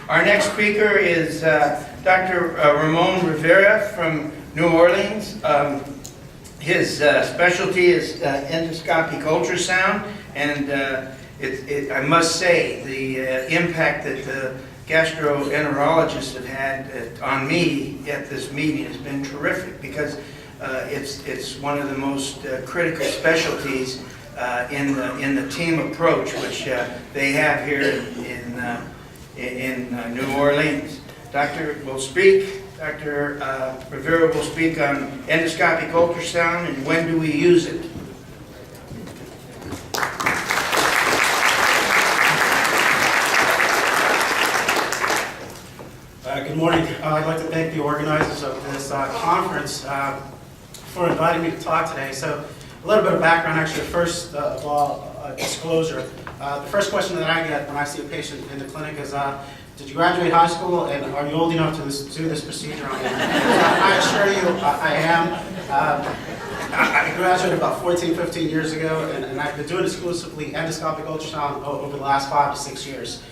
Our next speaker is Dr. Ramon Rivera from New Orleans. His specialty is endoscopic ultrasound, and I must say the impact that the gastroenterologists have had on me at this meeting has been terrific, because it's one of the most critical specialties in the team approach which they have here in New Orleans. Dr. Rivera will speak on endoscopic ultrasound and when do we use it. Good morning. I'd like to thank the organizers of this conference for inviting me to talk today. So a little bit of background, actually. First of all, disclosure. The first question that I get when I see a patient in the clinic is, did you graduate high school and are you old enough to do this procedure on me? I assure you, I am. I graduated about 14, 15 years ago, and I've been doing exclusively endoscopic ultrasound over the last 5 to 6 years.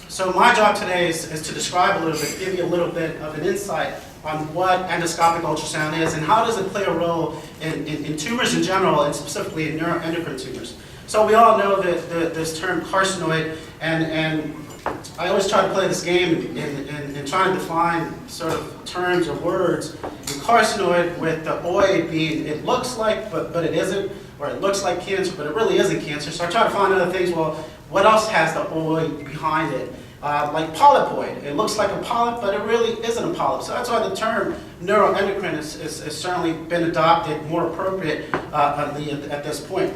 So my job today is to describe a little bit, give you a little bit of an insight on what endoscopic ultrasound is and how does it play a role in tumors in general and specifically in neuroendocrine tumors. So we all know that this term carcinoid, and I always try to play this game in trying to define sort of terms or words. And carcinoid with the oid being it looks like but it isn't, or it looks like cancer but it really isn't cancer. So I try to find other things. Well, what else has the oid behind it? Like polypoid. It looks like a polyp, but it really isn't a polyp. So that's why the term neuroendocrine has certainly been adopted more appropriate at this point.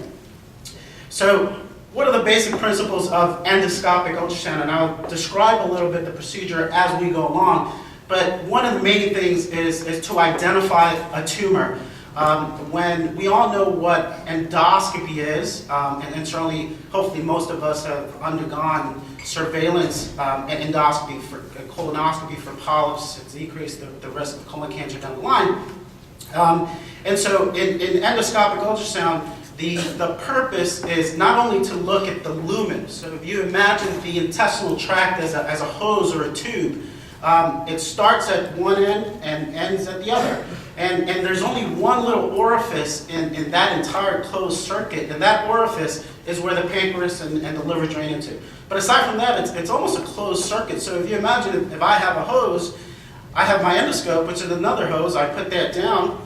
So what are the basic principles of endoscopic ultrasound? And I'll describe a little bit the procedure as we go along. But one of the main things is to identify a tumor. When we all know what endoscopy is, and certainly, hopefully most of us have undergone surveillance and endoscopy for colonoscopy for polyps to decrease the risk of colon cancer down the line. And so in endoscopic ultrasound, the purpose is not only to look at the lumen. So if you imagine the intestinal tract as a hose or a tube, it starts at one end and ends at the other. And there's only one little orifice in that entire closed circuit, and that orifice is where the pancreas and the liver drain into. But aside from that, it's almost a closed circuit. So if you imagine if I have a hose, I have my endoscope, which is another hose, I put that down.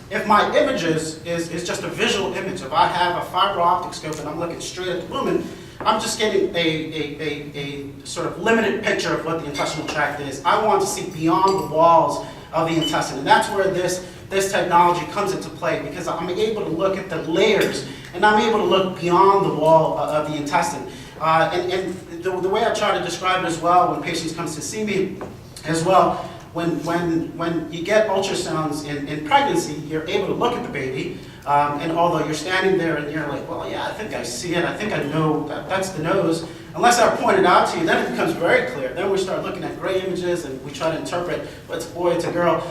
If my image is just a visual image, if I have a fiber optic scope and I'm looking straight at the lumen, I'm just getting a sort of limited picture of what the intestinal tract is. I want to see beyond the walls of the intestine, and that's where this technology comes into play, because I'm able to look at the layers, and I'm able to look beyond the wall of the intestine. And the way I try to describe it as well when patients come to see me as well, when you get ultrasounds in pregnancy, you're able to look at the baby, and although you're standing there and you're like, well, yeah, I think I see it, I think I know that's the nose, unless I point it out to you, then it becomes very clear. Then we start looking at gray images and we try to interpret what's a boy, it's a girl.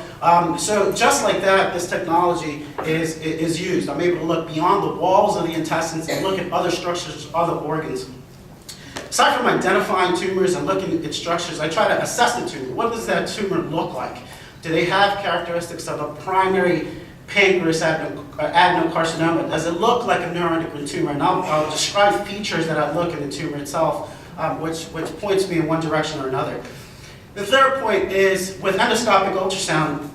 So just like that, this technology is used. I'm able to look beyond the walls of the intestines and look at other structures, other organs. Aside from identifying tumors and looking at structures, I try to assess the tumor. What does that tumor look like? Do they have characteristics of a primary pancreas adenocarcinoma? Does it look like a neuroendocrine tumor? And I'll describe features that I look in the tumor itself, which points me in one direction or another. The third point is, with endoscopic ultrasound,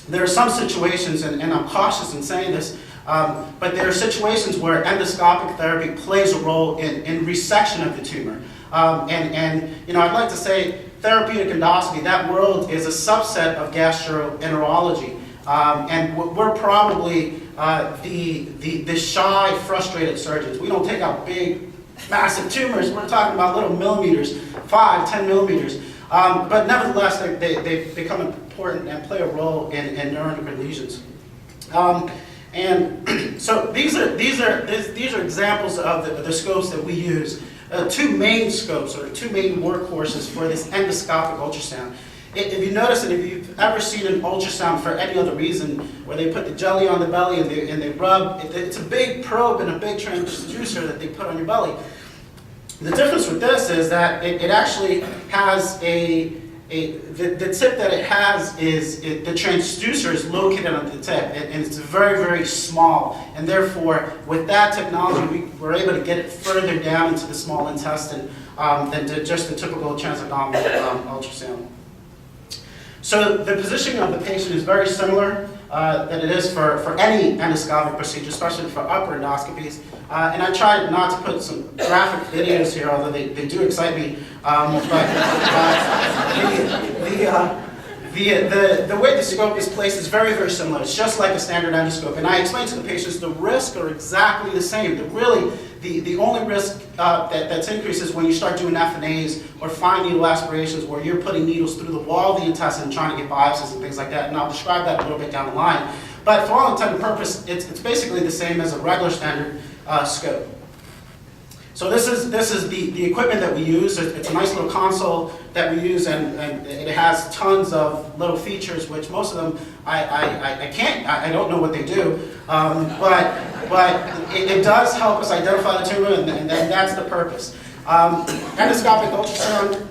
there are some situations, and I'm cautious in saying this, but there are situations where endoscopic therapy plays a role in resection of the tumor. And you know, I'd like to say therapeutic endoscopy, that world is a subset of gastroenterology. And we're probably the shy, frustrated surgeons. We don't take out big, massive tumors. We're talking about little millimeters, 5, 10 millimeters. But nevertheless, they become important and play a role in neuroendocrine lesions. And so these are examples of the scopes that we use. Two main scopes, or two main workhorses for this endoscopic ultrasound. If you notice, and if you've ever seen an ultrasound for any other reason, where they put the jelly on the belly and they rub, it's a big probe and a big transducer that they put on your belly. The difference with this is that it actually has the tip that it has is, the transducer is located on the tip, and it's very, very small, and therefore, with that technology, we're able to get it further down into the small intestine than just the typical transabdominal ultrasound. So the positioning of the patient is very similar than it is for any endoscopic procedure, especially for upper endoscopies. And I tried not to put some graphic videos here, although they do excite me. The way the scope is placed is very, very similar. It's just like a standard endoscope. And I explained to the patients the risks are exactly the same. The only risk that's increased is when you start doing FNAs or fine needle aspirations where you're putting needles through the wall of the intestine and trying to get biopsies and things like that. And I'll describe that a little bit down the line. But for all intent and purpose, it's basically the same as a regular standard scope. So this is the equipment that we use. It's a nice little console that we use, and it has tons of little features, which most of them I don't know what they do, but it does help us identify the tumor, and that's the purpose. Endoscopic ultrasound,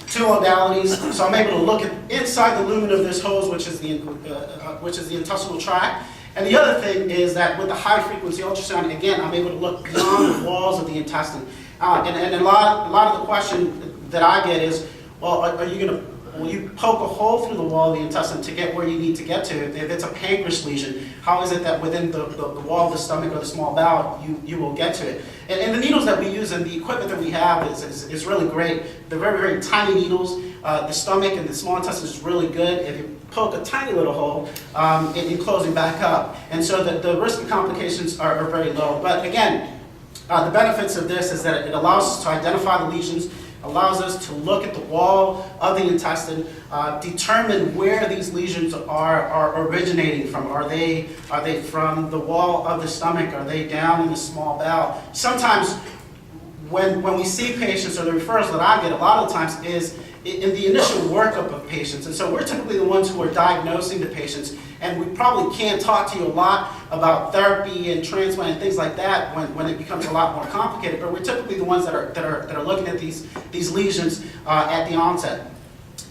two modalities. So I'm able to look inside the lumen of this hose, which is the intestinal tract. And the other thing is that with the high frequency ultrasound, again, I'm able to look beyond the walls of the intestine. And a lot of the question that I get is, well, will you poke a hole through the wall of the intestine to get where you need to get to? If it's a pancreas lesion, how is it that within the wall of the stomach or the small bowel, you will get to it? And the needles that we use and the equipment that we have is really great. They're very, very tiny needles. The stomach and the small intestine is really good. If you poke a tiny little hole, in closing back up. And so the risk of complications are very low. But again, the benefits of this is that it allows us to identify the lesions, allows us to look at the wall of the intestine, determine where these lesions are originating from. Are they from the wall of the stomach? Are they down in the small bowel? Sometimes when we see patients, or the referrals that I get a lot of the times is in the initial workup of patients. And so we're typically the ones who are diagnosing the patients, and we probably can't talk to you a lot about therapy and transplant and things like that when it becomes a lot more complicated, but we're typically the ones that are looking at these lesions at the onset.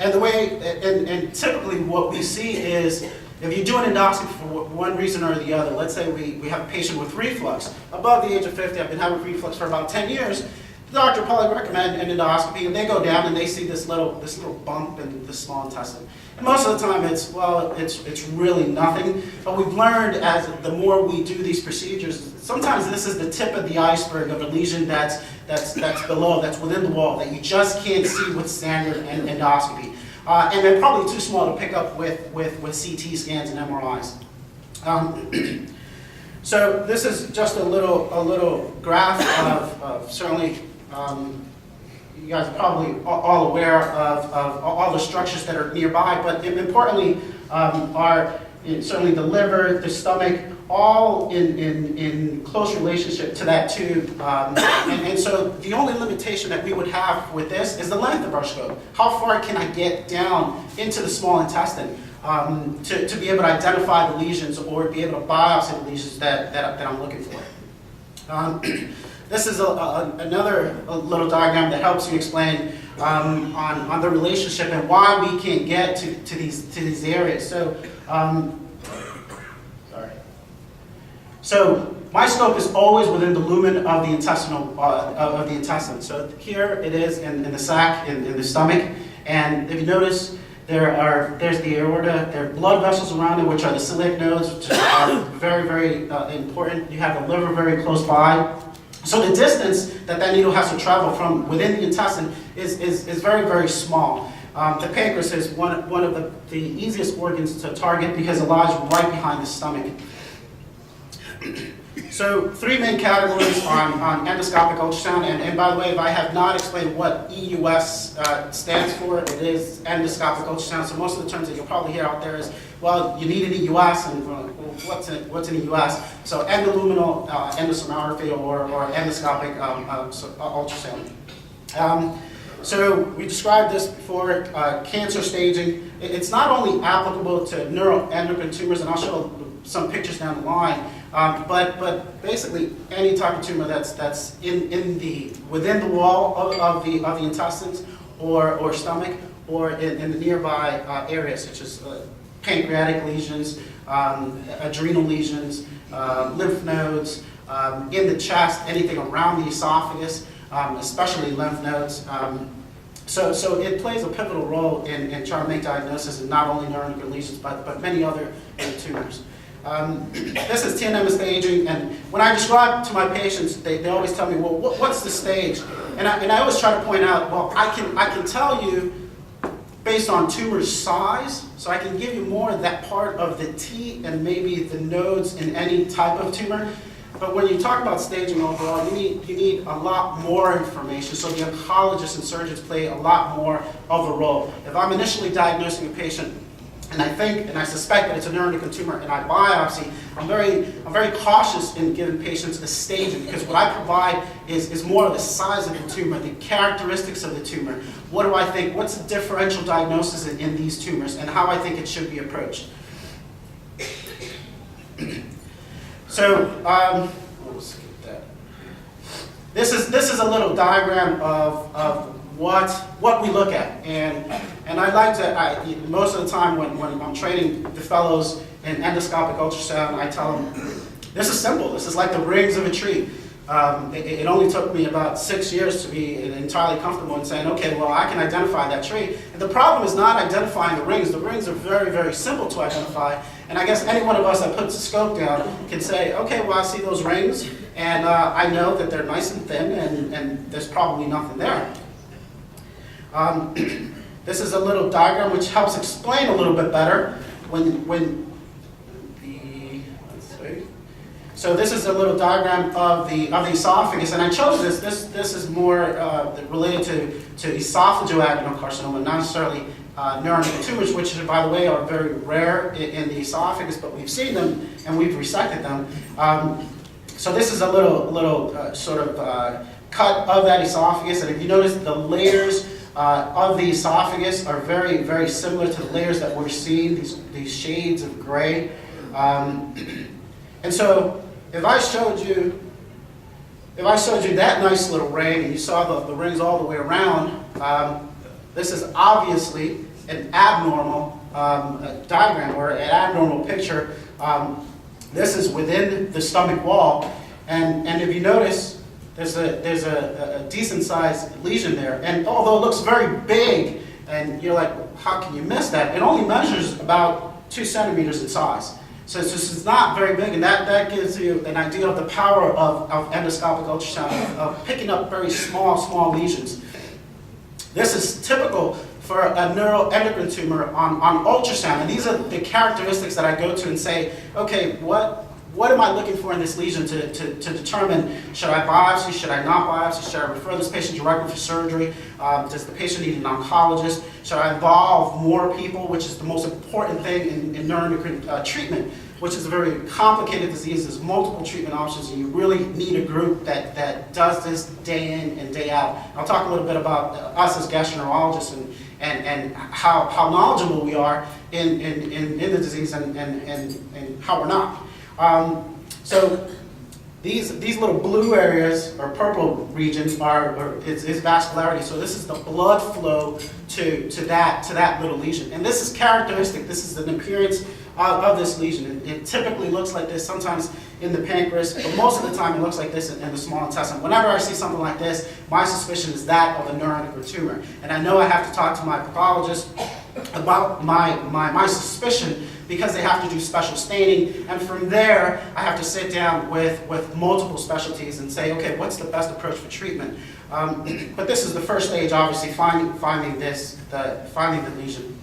And and typically what we see is, if you do an endoscopy for one reason or the other, let's say we have a patient with reflux, above the age of 50, I've been having reflux for about 10 years, the doctor will probably recommend an endoscopy, and they go down and they see this little bump in the small intestine. And most of the time it's really nothing, but we've learned as the more we do these procedures, sometimes this is the tip of the iceberg of a lesion that's below, that's within the wall, that you just can't see with standard endoscopy. And they're probably too small to pick up with CT scans and MRIs. So this is just a little graph of certainly, you guys are probably all aware of all the structures that are nearby, but importantly are certainly the liver, the stomach, all in close relationship to that tube. And so the only limitation that we would have with this is the length of our scope. How far can I get down into the small intestine to be able to identify the lesions or be able to biopsy the lesions that I'm looking for. This is another little diagram that helps you explain on the relationship and why we can't get to these areas. So, So my scope is always within the lumen of the intestine. So here it is in the sac, in the stomach, and if you notice, there's the aorta, there are blood vessels around it, which are the celiac nodes, which are very, very important. You have the liver very close by. So the distance that needle has to travel from within the intestine is very, very small. The pancreas is one of the easiest organs to target because it lies right behind the stomach. So 3 main categories on endoscopic ultrasound, and by the way, if I have not explained what EUS stands for, it is endoscopic ultrasound. So most of the terms that you'll probably hear out there is, well, you need an EUS, and what's an EUS? So endoluminal endosonography or endoscopic ultrasound. So we described this before, cancer staging. It's not only applicable to neuroendocrine tumors, and I'll show some pictures down the line, But basically, any type of tumor that's within the wall of the intestines or stomach, or in the nearby areas, such as pancreatic lesions, adrenal lesions, lymph nodes, in the chest, anything around the esophagus, especially lymph nodes. So it plays a pivotal role in trying to make diagnosis of not only neuroendocrine lesions, but many other tumors. This is TNM staging, and when I describe to my patients, they always tell me, well, what's the stage? And I always try to point out, well, I can tell you based on tumor size, so I can give you more of that part of the T and maybe the nodes in any type of tumor. But when you talk about staging overall, you need a lot more information. So the oncologists and surgeons play a lot more of a role. If I'm initially diagnosing a patient, and I think and I suspect that it's a neuroendocrine tumor, and I biopsy, I'm very cautious in giving patients a staging, because what I provide is more of the size of the tumor, the characteristics of the tumor. What do I think? What's the differential diagnosis in these tumors, and how I think it should be approached. So, we'll skip that. This is a little diagram of what we look at, and I like to, most of the time when I'm training the fellows in endoscopic ultrasound, I tell them, this is simple. This is like the rings of a tree. It only took me about 6 years to be entirely comfortable in saying, okay, well, I can identify that tree. And the problem is not identifying the rings. The rings are very, very simple to identify. And I guess any one of us that puts a scope down can say, okay, well, I see those rings, and I know that they're nice and thin, and there's probably nothing there. This is a little diagram which helps explain a little bit better So this is a little diagram of the esophagus, and I chose this. This is more related to esophageal adenocarcinoma, not necessarily neuroendocrine tumors, which, by the way, are very rare in the esophagus, but we've seen them and we've resected them. So this is a little sort of cut of that esophagus, and if you notice, the layers of the esophagus are very, very similar to the layers that we're seeing, these shades of gray. And so if I showed you that nice little ring, and you saw the rings all the way around, this is obviously an abnormal diagram, or an abnormal picture. This is within the stomach wall, and if you notice, there's a decent sized lesion there. And although it looks very big, and you're like, how can you miss that? It only measures about 2 centimeters in size. So it's not very big, and that gives you an idea of the power of endoscopic ultrasound, of picking up very small lesions. This is typical for a neuroendocrine tumor on ultrasound, and these are the characteristics that I go to and say, okay, what am I looking for in this lesion to determine, should I biopsy, should I not biopsy, should I refer this patient directly for surgery, does the patient need an oncologist, should I involve more people, which is the most important thing in neuroendocrine treatment, which is a very complicated disease. There's multiple treatment options, and you really need a group that does this day in and day out. I'll talk a little bit about us as gastroenterologists and how knowledgeable we are in the disease and how we're not. So these little blue areas or purple regions is vascularity. So this is the blood flow to that little lesion, and this is characteristic. This is an appearance of this lesion. It typically looks like this, sometimes in the pancreas, but most of the time it looks like this in the small intestine. Whenever I see something like this, my suspicion is that of a neuroendocrine tumor, and I know I have to talk to my pathologist about my suspicion, because they have to do special staining, and from there I have to sit down with multiple specialties and say, okay, what's the best approach for treatment? But this is the first stage, obviously, finding the lesion.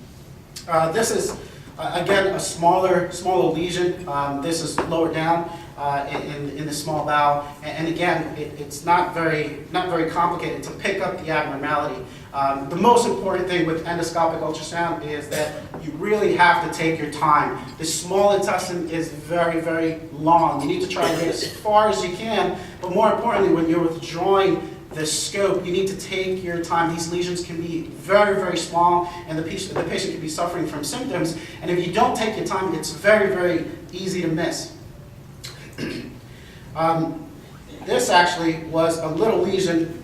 This is again a smaller lesion. This is lower down in the small bowel, and again, it's not very complicated to pick up the abnormality. The most important thing with endoscopic ultrasound is that you really have to take your time. The small intestine is very, very long. You need to try to get as far as you can, but more importantly, when you're withdrawing the scope, you need to take your time. These lesions can be very, very small, and the patient can be suffering from symptoms, and if you don't take your time, it's very, very easy to miss. This actually was a little lesion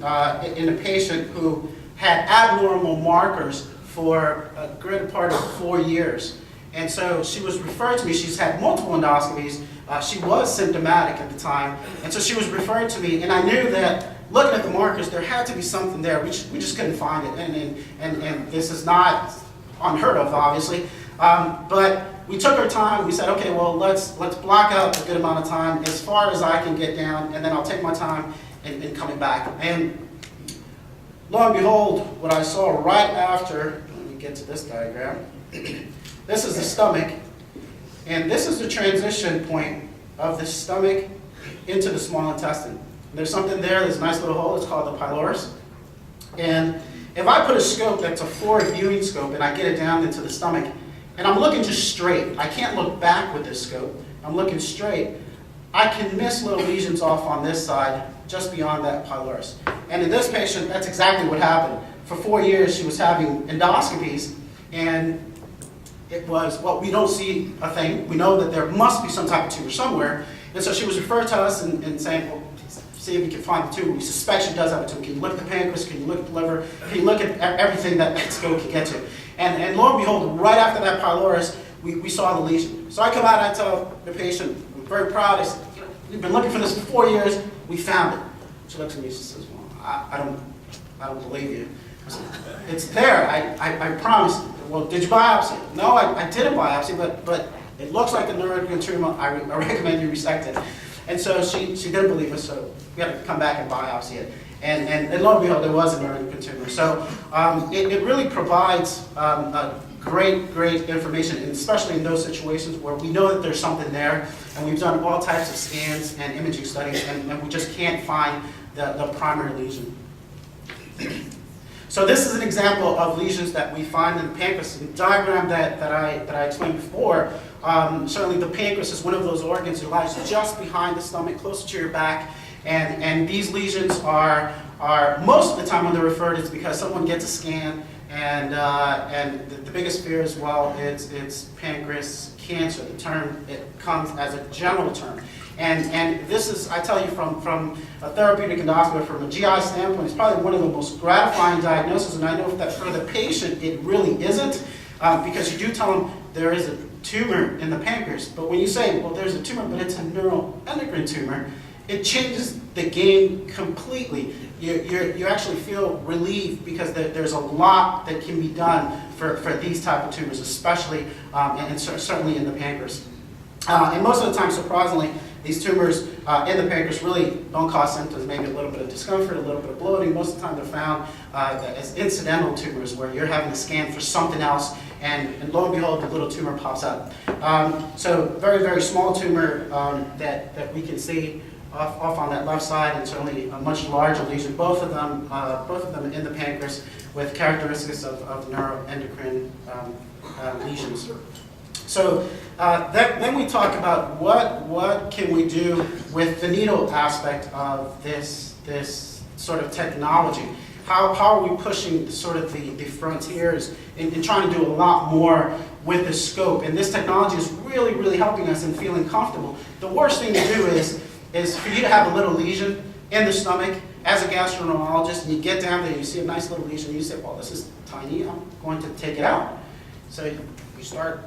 in a patient who had abnormal markers for a greater part of 4 years. And so she was referred to me. She's had multiple endoscopies. She was symptomatic at the time. And so she was referred to me, and I knew that looking at the markers, there had to be something there. We just couldn't find it. And this is not unheard of, obviously. But we took our time. We said, okay, well, let's block out a good amount of time as far as I can get down, and then I'll take my time in coming back. And lo and behold, what I saw right after, let me get to this diagram. This is the stomach, and this is the transition point of the stomach into the small intestine. There's something there, there's a nice little hole, it's called the pylorus. And if I put a scope that's a forward viewing scope and I get it down into the stomach, and I'm looking just straight, I can't look back with this scope, I'm looking straight, I can miss little lesions off on this side just beyond that pylorus. And in this patient, that's exactly what happened. For 4 years, she was having endoscopies, and it was, well, we don't see a thing. We know that there must be some type of tumor somewhere. And so she was referred to us and saying, well, see if we can find the tumor. We suspect she does have a tumor. Can you look at the pancreas? Can you look at the liver? Can you look at everything that scope can get to? And lo and behold, right after that pylorus, we saw the lesion. So I come out and I tell the patient, I'm very proud. I said, we've been looking for this for 4 years. We found it. She looks at me and she says, well, I don't believe you. I said, it's there. I promise. Well, did you biopsy it? No, I didn't biopsy, but it looks like a neuroendocrine tumor. I recommend you resect it. And so she didn't believe us, so we had to come back and biopsy it. And lo and behold, there was a neuroendocrine tumor. So it really provides great information, and especially in those situations where we know that there's something there, and we've done all types of scans and imaging studies, and we just can't find the primary lesion. So this is an example of lesions that we find in the pancreas. The diagram that I explained before, certainly the pancreas is one of those organs that lies just behind the stomach, closer to your back. And these lesions are most of the time when they're referred, it's because someone gets a scan, and the biggest fear as well is it's pancreas cancer. The term, it comes as a general term. And this is, I tell you, from a therapeutic endoscopy, from a GI standpoint, it's probably one of the most gratifying diagnoses, and I know that for the patient it really isn't, because you do tell them there is a tumor in the pancreas, but when you say, well, there's a tumor, but it's a neuroendocrine tumor, it changes the game completely. You actually feel relieved because there's a lot that can be done for these type of tumors, especially, and certainly in the pancreas. And most of the time, surprisingly, these tumors in the pancreas really don't cause symptoms, maybe a little bit of discomfort, a little bit of bloating. Most of the time they're found as incidental tumors where you're having to scan for something else, and lo and behold, the little tumor pops up. So very small tumor that we can see off on that left side, and certainly a much larger lesion, both of them in the pancreas with characteristics of neuroendocrine lesions. So then we talk about what can we do with the needle aspect of this sort of technology. How are we pushing sort of the frontiers in trying to do a lot more with the scope? And this technology is really helping us in feeling comfortable. The worst thing to do is for you to have a little lesion in the stomach as a gastroenterologist, and you get down there and you see a nice little lesion, and you say, well, this is tiny, I'm going to take it out. So you start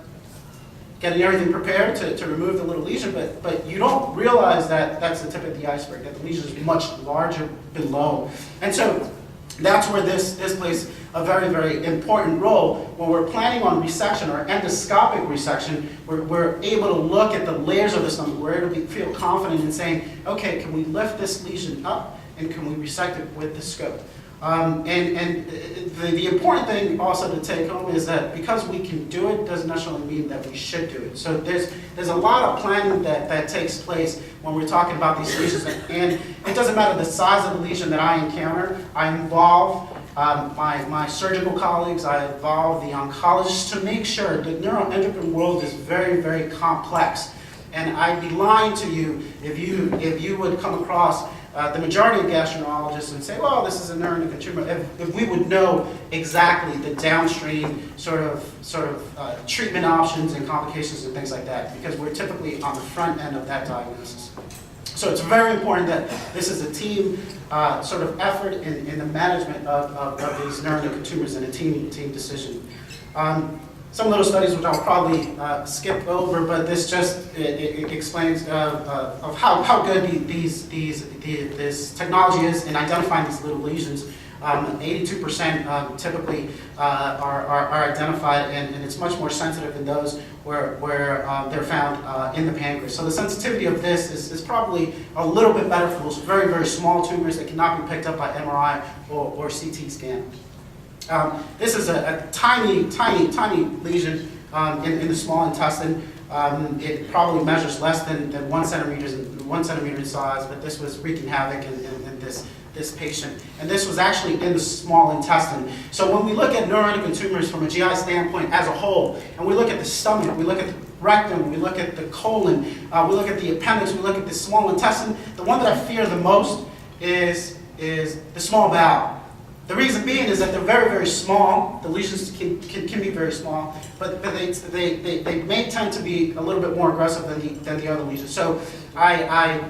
getting everything prepared to remove the little lesion, but you don't realize that that's the tip of the iceberg, that the lesion is much larger below. And so that's where this plays a very important role. When we're planning on resection or endoscopic resection, we're able to look at the layers of the stomach. We're able to feel confident in saying, okay, can we lift this lesion up, and can we resect it with the scope? And the important thing also to take home is that because we can do it doesn't necessarily mean that we should do it. So there's a lot of planning that takes place when we're talking about these lesions, and it doesn't matter the size of the lesion that I encounter. I involve my surgical colleagues, I involve the oncologists to make sure the neuroendocrine world is very complex. And I'd be lying to you if you would come across the majority of gastroenterologists would say, well, this is a neuroendocrine tumor, if we would know exactly the downstream sort of treatment options and complications and things like that, because we're typically on the front end of that diagnosis. So it's very important that this is a team sort of effort in the management of these neuroendocrine tumors and a team decision. Some little studies which I'll probably skip over, but this just it explains of how good this technology is in identifying these little lesions. 82% typically are identified, and it's much more sensitive than those where they're found in the pancreas. So the sensitivity of this is probably a little bit better for those very, very small tumors that cannot be picked up by MRI or CT scan. This is a tiny lesion in the small intestine. It probably measures less than 1 centimeter in size, but this was wreaking havoc in this patient. And this was actually in the small intestine. So when we look at neuroendocrine tumors from a GI standpoint as a whole, and we look at the stomach, we look at the rectum, we look at the colon, we look at the appendix, we look at the small intestine, the one that I fear the most is the small bowel. The reason being is that they're very, very small. The lesions can be very small, but they may tend to be a little bit more aggressive than the other lesions. So I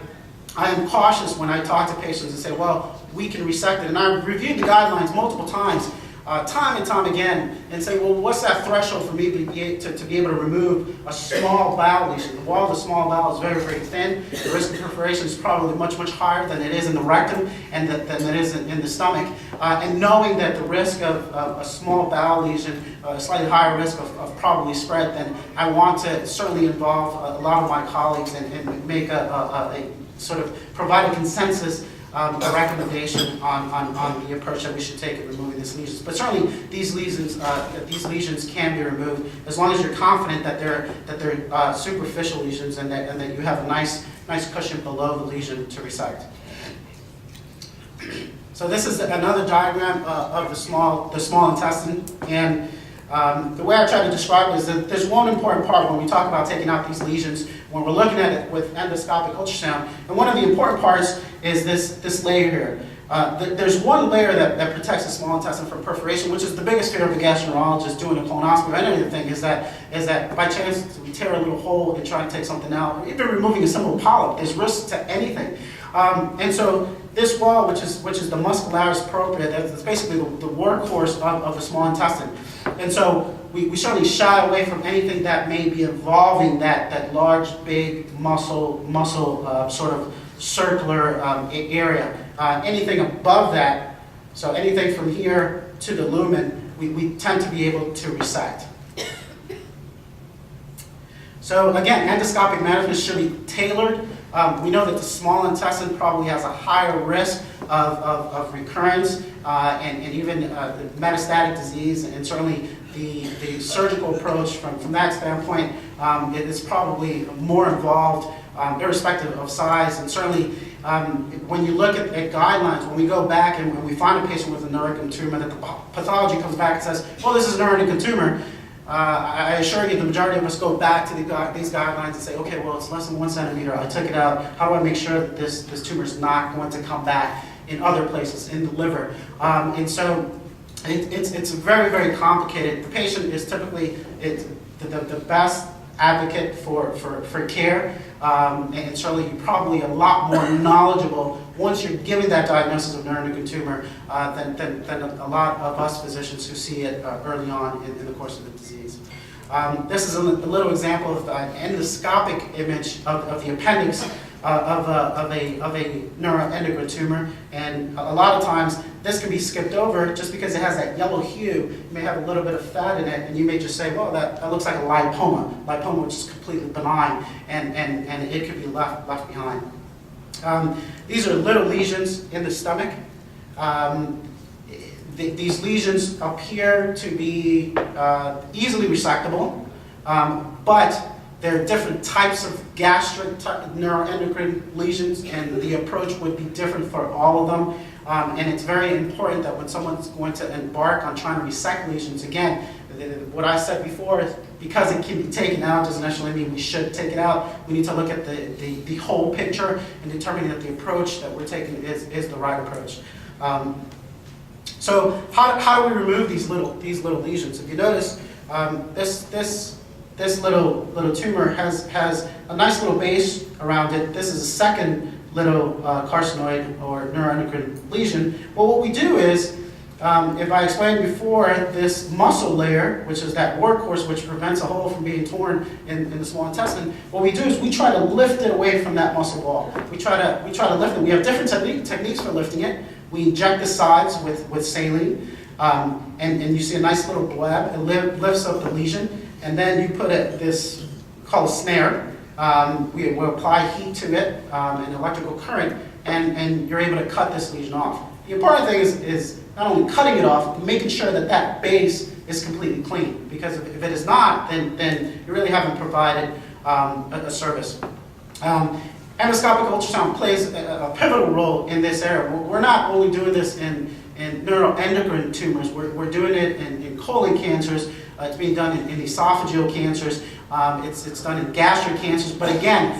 am cautious when I talk to patients and say, well, we can resect it. And I've reviewed the guidelines multiple times, time and time again, and say, well, what's that threshold for me to be able to remove a small bowel lesion? The wall of the small bowel is very, very thin. The risk of perforation is probably much, much higher than it is in the rectum and than it is in the stomach. And knowing that the risk of a small bowel lesion, a slightly higher risk of probably spread, then I want to certainly involve a lot of my colleagues and make a sort of provide a consensus a recommendation on the approach that we should take in removing these lesions. But certainly these lesions can be removed as long as you're confident that they're superficial lesions and that you have a nice cushion below the lesion to resect. So this is another diagram of the small intestine, and the way I try to describe it is that there's one important part when we talk about taking out these lesions, when we're looking at it with endoscopic ultrasound, and one of the important parts is this layer here. There's one layer that protects the small intestine from perforation, which is the biggest fear of a gastroenterologist doing a colonoscopy or anything, is that by chance we tear a little hole and try to take something out, or even removing a simple polyp, there's risk to anything. And so this wall, which is the muscularis propria, that's basically the workhorse of the small intestine. And so we certainly shy away from anything that may be involving that large, big muscle sort of circular area. Anything above that, so anything from here to the lumen, we tend to be able to resect. So again, endoscopic management should be tailored. We know that the small intestine probably has a higher risk of recurrence and even metastatic disease, and certainly the surgical approach from that standpoint is probably more involved, irrespective of size. And certainly when you look at guidelines, when we go back and when we find a patient with a neuroendocrine tumor, that the pathology comes back and says, well, this is a neuroendocrine tumor, I assure you the majority of us go back to these guidelines and say, okay, well, it's less than 1 centimeter, I took it out, how do I make sure that this tumor is not going to come back in other places, in the liver? And so it's very, very complicated. The patient is typically the best advocate for care, and certainly you're probably a lot more knowledgeable once you're given that diagnosis of neuroendocrine tumor than a lot of us physicians who see it early on in the course of the disease. This is a little example of an endoscopic image of the appendix of a neuroendocrine tumor, and a lot of times this can be skipped over just because it has that yellow hue. You may have a little bit of fat in it, and you may just say, well, that looks like a lipoma, which is completely benign, and it could be left behind. These are little lesions in the stomach. These lesions appear to be easily resectable, but there are different types of gastric neuroendocrine lesions, and the approach would be different for all of them. And it's very important that when someone's going to embark on trying to resect lesions, again, what I said before is because it can be taken out doesn't necessarily mean we should take it out. We need to look at the whole picture and determine that the approach that we're taking is the right approach. So how do we remove these little lesions? If you notice, this little tumor has a nice little base around it. This is a second little carcinoid or neuroendocrine lesion. Well, what we do is, if I explained before, this muscle layer, which is that workhorse which prevents a hole from being torn in the small intestine, what we do is we try to lift it away from that muscle wall. We try to lift it. We have different techniques for lifting it. We inject the sides with saline, and you see a nice little bleb. It lifts up the lesion, and then you put this called a snare. We will apply heat to it, an electrical current, and you're able to cut this lesion off. The important thing is not only cutting it off, but making sure that that base is completely clean. Because if it is not, then you really haven't provided a service. Endoscopic ultrasound plays a pivotal role in this area. We're not only doing this in neuroendocrine tumors, we're doing it in colon cancers. It's being done in esophageal cancers. It's done in gastric cancers. But again,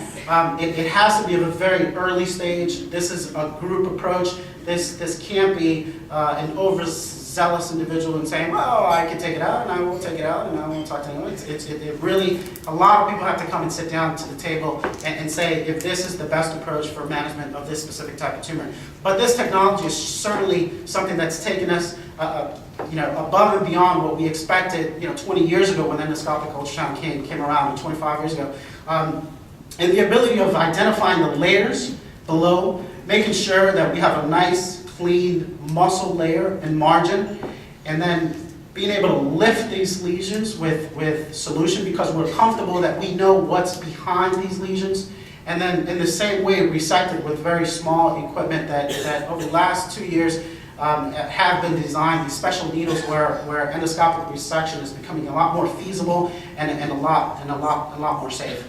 it has to be of a very early stage. This is a group approach. This can't be an overzealous individual and saying, well, I can take it out and I won't take it out and I won't talk to anyone. It really, a lot of people have to come and sit down to the table and say if this is the best approach for management of this specific type of tumor. But this technology is certainly something that's taken us above and beyond what we expected 20 years ago when endoscopic ultrasound came around, or 25 years ago. And the ability of identifying the layers below, making sure that we have a nice, clean muscle layer and margin, and then being able to lift these lesions with solution because we're comfortable that we know what's behind these lesions. And then in the same way, resect it with very small equipment that over the last 2 years have been designed, these special needles where endoscopic resection is becoming a lot more feasible and a lot more safe.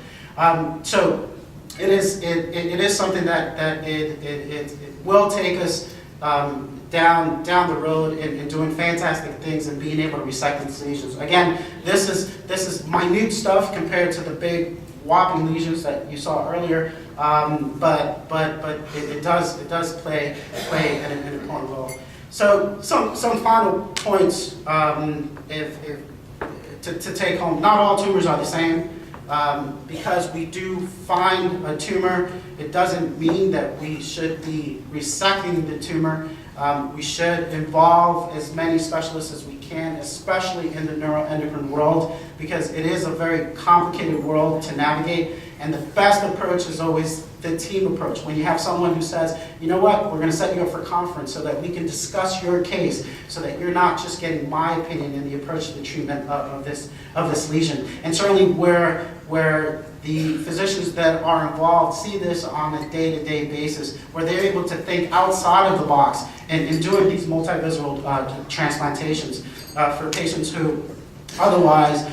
So it is something that it will take us down the road in doing fantastic things and being able to resect these lesions. Again, this is minute stuff compared to the big whopping lesions that you saw earlier, but it does play an important role. So some final points to take home. Not all tumors are the same. Because we do find a tumor, it doesn't mean that we should be resecting the tumor. We should involve as many specialists as we can, especially in the neuroendocrine world, because it is a very complicated world to navigate. And the best approach is always the team approach. When you have someone who says, you know what, we're going to set you up for conference so that we can discuss your case, so that you're not just getting my opinion in the approach to the treatment of this lesion. And certainly where the physicians that are involved see this on a day-to-day basis, where they're able to think outside of the box and doing these multivisceral transplantations for patients who otherwise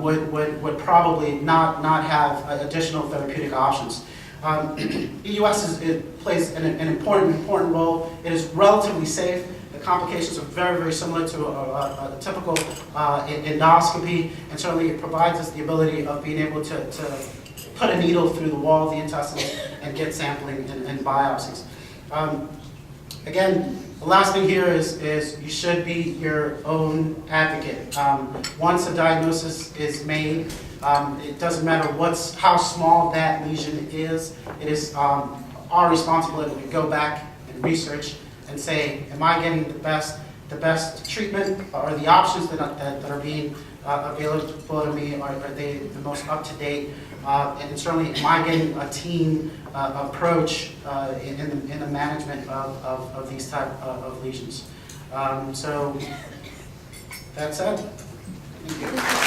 would probably not have additional therapeutic options. EUS plays an important role. It is relatively safe. The complications are very, very similar to a typical endoscopy, and certainly it provides us the ability of being able to put a needle through the wall of the intestines and get sampling and biopsies. Again, the last thing here is you should be your own advocate. Once a diagnosis is made, it doesn't matter how small that lesion is. It is our responsibility to go back and research and say, am I getting the best treatment? Are the options that are being available to me, are they the most up to date? And certainly, am I getting a team approach in the management of these type of lesions? So that's it. Thank you.